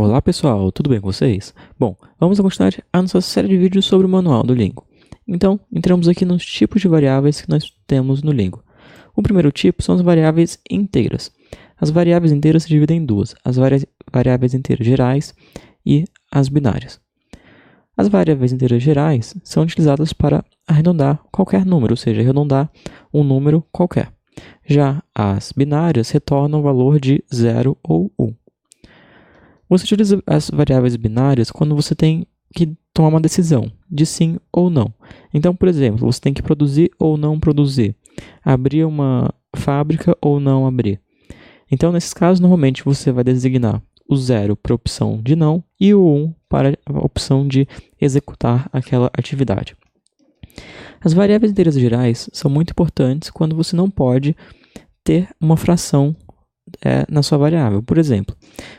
Olá pessoal, tudo bem com vocês? Bom, vamos continuar a nossa série de vídeos sobre o manual do Lingo. Então, entramos aqui nos tipos de variáveis que nós temos no Lingo. O primeiro tipo são as variáveis inteiras. As variáveis inteiras se dividem em duas, as variáveis inteiras gerais e as binárias. As variáveis inteiras gerais são utilizadas para arredondar qualquer número, ou seja, arredondar um número qualquer. Já as binárias retornam o valor de 0 ou 1. Você utiliza as variáveis binárias quando você tem que tomar uma decisão de sim ou não. Então, por exemplo, você tem que produzir ou não produzir, abrir uma fábrica ou não abrir. Então, nesses casos, normalmente você vai designar o 0 para a opção de não e o 1 para a opção de executar aquela atividade. As variáveis inteiras gerais são muito importantes quando você não pode ter uma fração na sua variável. Por exemplo,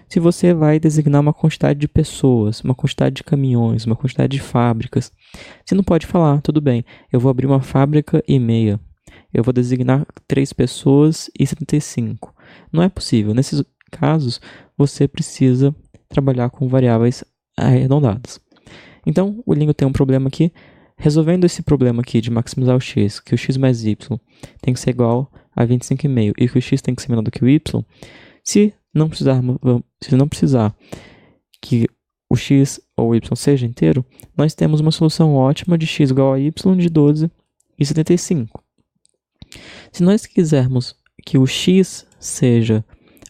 se você vai designar uma quantidade de pessoas, uma quantidade de caminhões, uma quantidade de fábricas, você não pode falar, tudo bem, eu vou abrir uma fábrica e meia, eu vou designar 3 pessoas e 75. Não é possível. Nesses casos, você precisa trabalhar com variáveis arredondadas. Então, o Lingo tem um problema aqui. Resolvendo esse problema aqui de maximizar o x, que o x mais y tem que ser igual a 25,5 e que o x tem que ser menor do que o y, se não precisar que o x ou o y seja inteiro, nós temos uma solução ótima de x igual a y de 12,75. Se nós quisermos que o x seja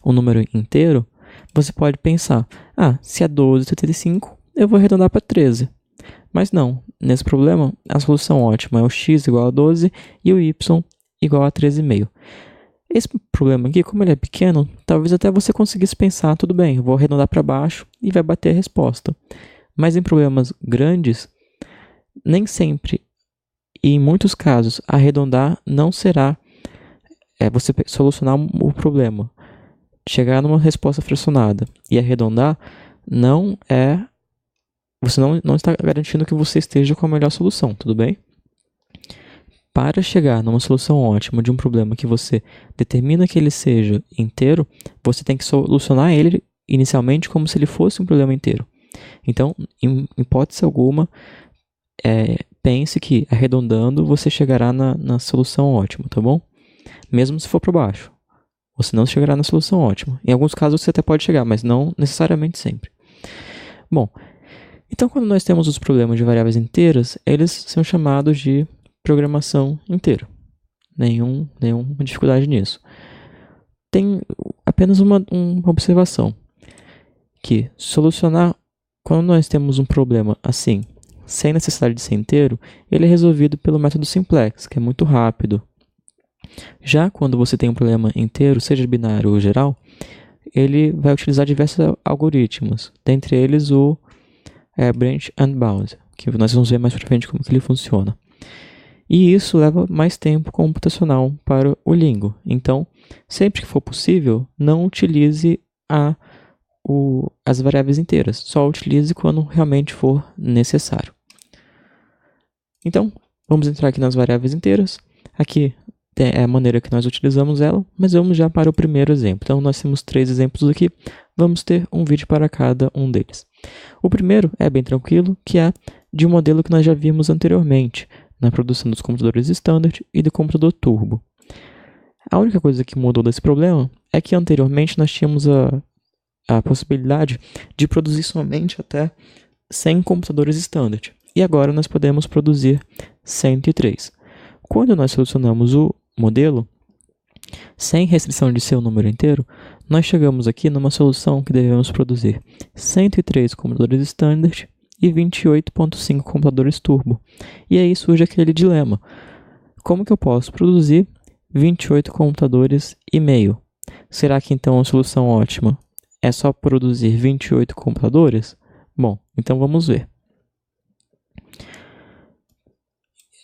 um número inteiro, você pode pensar, se é 12,75, eu vou arredondar para 13. Mas não, nesse problema, a solução ótima é o x igual a 12 e o y igual a 13,5. Esse problema aqui, como ele é pequeno, talvez até você conseguisse pensar, tudo bem, eu vou arredondar para baixo e vai bater a resposta. Mas em problemas grandes, nem sempre, e em muitos casos, arredondar não será você solucionar o problema. Chegar numa resposta fracionada e arredondar não é... Você não está garantindo que você esteja com a melhor solução, tudo bem? Para chegar numa solução ótima de um problema que você determina que ele seja inteiro, você tem que solucionar ele inicialmente como se ele fosse um problema inteiro. Então, em hipótese alguma, pense que arredondando você chegará na solução ótima, tá bom? Mesmo se for para baixo, você não chegará na solução ótima. Em alguns casos você até pode chegar, mas não necessariamente sempre. Bom, então, quando nós temos os problemas de variáveis inteiras, eles são chamados de programação inteira. Nenhuma dificuldade nisso. Tem apenas uma observação, que solucionar, quando nós temos um problema assim, sem necessidade de ser inteiro, ele é resolvido pelo método simplex, que é muito rápido. Já quando você tem um problema inteiro, seja binário ou geral, ele vai utilizar diversos algoritmos, dentre eles o branch and bound, que nós vamos ver mais para frente como que ele funciona. E isso leva mais tempo computacional para o Lingo. Então, sempre que for possível, não utilize as variáveis inteiras. Só utilize quando realmente for necessário. Então, vamos entrar aqui nas variáveis inteiras. Aqui é a maneira que nós utilizamos ela, mas vamos já para o primeiro exemplo. Então, nós temos 3 exemplos aqui. Vamos ter um vídeo para cada um deles. O primeiro é bem tranquilo, que é de um modelo que nós já vimos anteriormente, na produção dos computadores standard e do computador turbo. A única coisa que mudou desse problema é que anteriormente nós tínhamos a possibilidade de produzir somente até 100 computadores standard, e agora nós podemos produzir 103. Quando nós solucionamos o modelo, sem restrição de ser um número inteiro, nós chegamos aqui numa solução que devemos produzir 103 computadores standard e 28.5 computadores turbo. E aí surge aquele dilema. Como que eu posso produzir 28 computadores e meio? Será que então a solução ótima é só produzir 28 computadores? Bom, então vamos ver.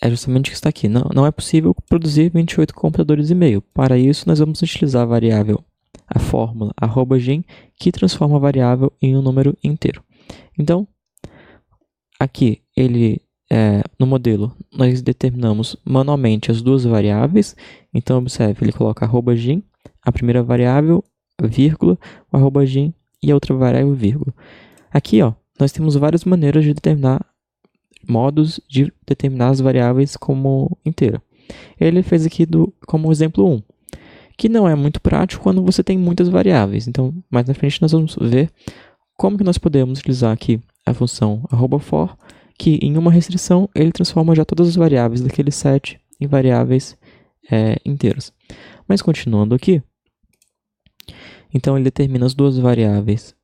É justamente o que está aqui. Não é possível produzir 28 computadores e meio. Para isso, nós vamos utilizar a variável, a fórmula @gen, que transforma a variável em um número inteiro. Então, aqui, no modelo, nós determinamos manualmente as duas variáveis. Então, observe, ele coloca @gen, a primeira variável, vírgula, o @gen e a outra variável vírgula. Aqui, ó, nós temos várias maneiras de determinar modos de determinar as variáveis como inteira. Ele fez aqui como exemplo 1, que não é muito prático quando você tem muitas variáveis. Então, mais na frente nós vamos ver como que nós podemos utilizar aqui a função @for, que em uma restrição ele transforma já todas as variáveis daquele set em variáveis inteiras. Mas continuando aqui, então ele determina as duas variáveis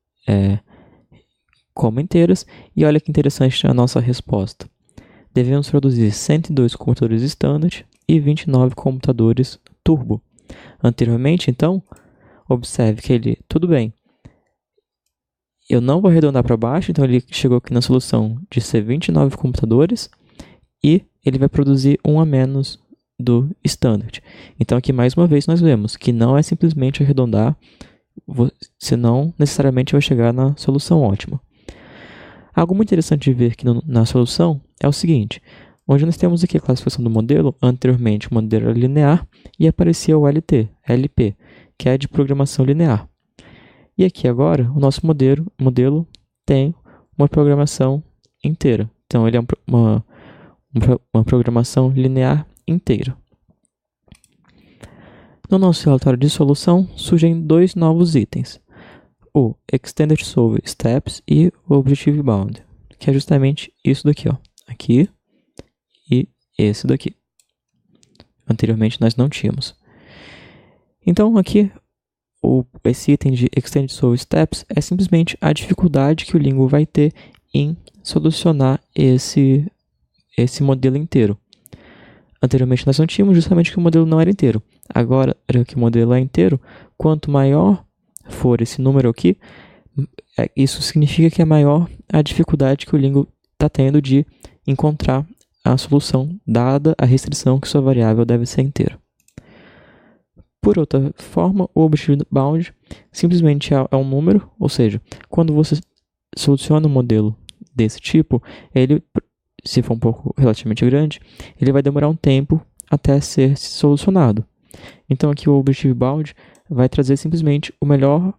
como inteiras, e olha que interessante a nossa resposta. Devemos produzir 102 computadores standard e 29 computadores turbo. Anteriormente, então, observe que tudo bem, eu não vou arredondar para baixo, então ele chegou aqui na solução de ser 29 computadores e ele vai produzir um a menos do standard. Então aqui mais uma vez nós vemos que não é simplesmente arredondar, senão necessariamente vai chegar na solução ótima. Algo muito interessante de ver aqui na solução é o seguinte, onde nós temos aqui a classificação do modelo, anteriormente o modelo era linear e aparecia o LP, que é de programação linear. E aqui agora, o nosso modelo tem uma programação inteira. Então, ele é uma programação linear inteira. No nosso relatório de solução, surgem dois novos itens. O Extended Solve Steps e o Objective Bound, que é justamente isso daqui, ó. Aqui e esse daqui. Anteriormente nós não tínhamos. Então, aqui, esse item de Extended Solve Steps é simplesmente a dificuldade que o Lingo vai ter em solucionar esse modelo inteiro. Anteriormente nós não tínhamos justamente que o modelo não era inteiro. Agora que o modelo é inteiro, quanto maior for esse número aqui, isso significa que é maior a dificuldade que o Lingo está tendo de encontrar a solução, dada a restrição que sua variável deve ser inteira. Por outra forma, o Objective Bound simplesmente é um número, ou seja, quando você soluciona um modelo desse tipo, ele, se for um pouco relativamente grande, ele vai demorar um tempo até ser solucionado. Então aqui o Objective Bound vai trazer simplesmente o melhor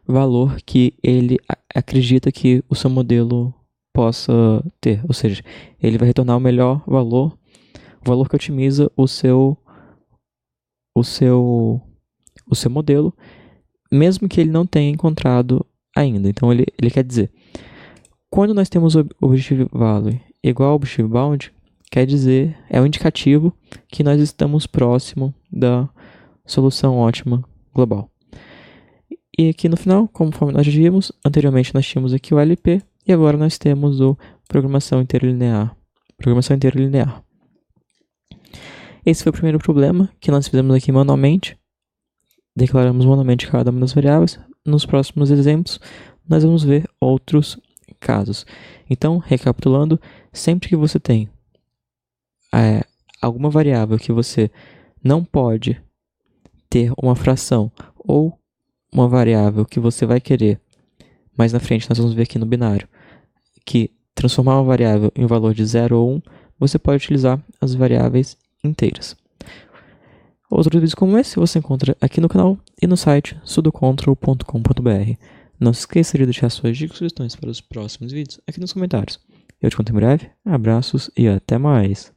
valor que ele acredita que o seu modelo possa ter, ou seja, ele vai retornar o melhor valor, o valor que otimiza o seu modelo, mesmo que ele não tenha encontrado ainda. Então ele quer dizer, quando nós temos o Objective Value igual ao Objective Bound, quer dizer, é um indicativo que nós estamos próximo da solução ótima global. E aqui no final, conforme nós já vimos, anteriormente nós tínhamos aqui o LP e agora nós temos o programação inteira linear. Esse foi o primeiro problema que nós fizemos aqui manualmente. Declaramos manualmente cada uma das variáveis. Nos próximos exemplos, nós vamos ver outros casos. Então, recapitulando, sempre que você tem alguma variável que você não pode ter uma fração ou uma variável que você vai querer, mais na frente nós vamos ver aqui no binário, que transformar uma variável em um valor de 0 ou 1, você pode utilizar as variáveis inteiras. Outros vídeos como esse você encontra aqui no canal e no site sudocontrol.com.br. Não se esqueça de deixar suas dicas e sugestões para os próximos vídeos aqui nos comentários. Eu te conto em breve, abraços e até mais!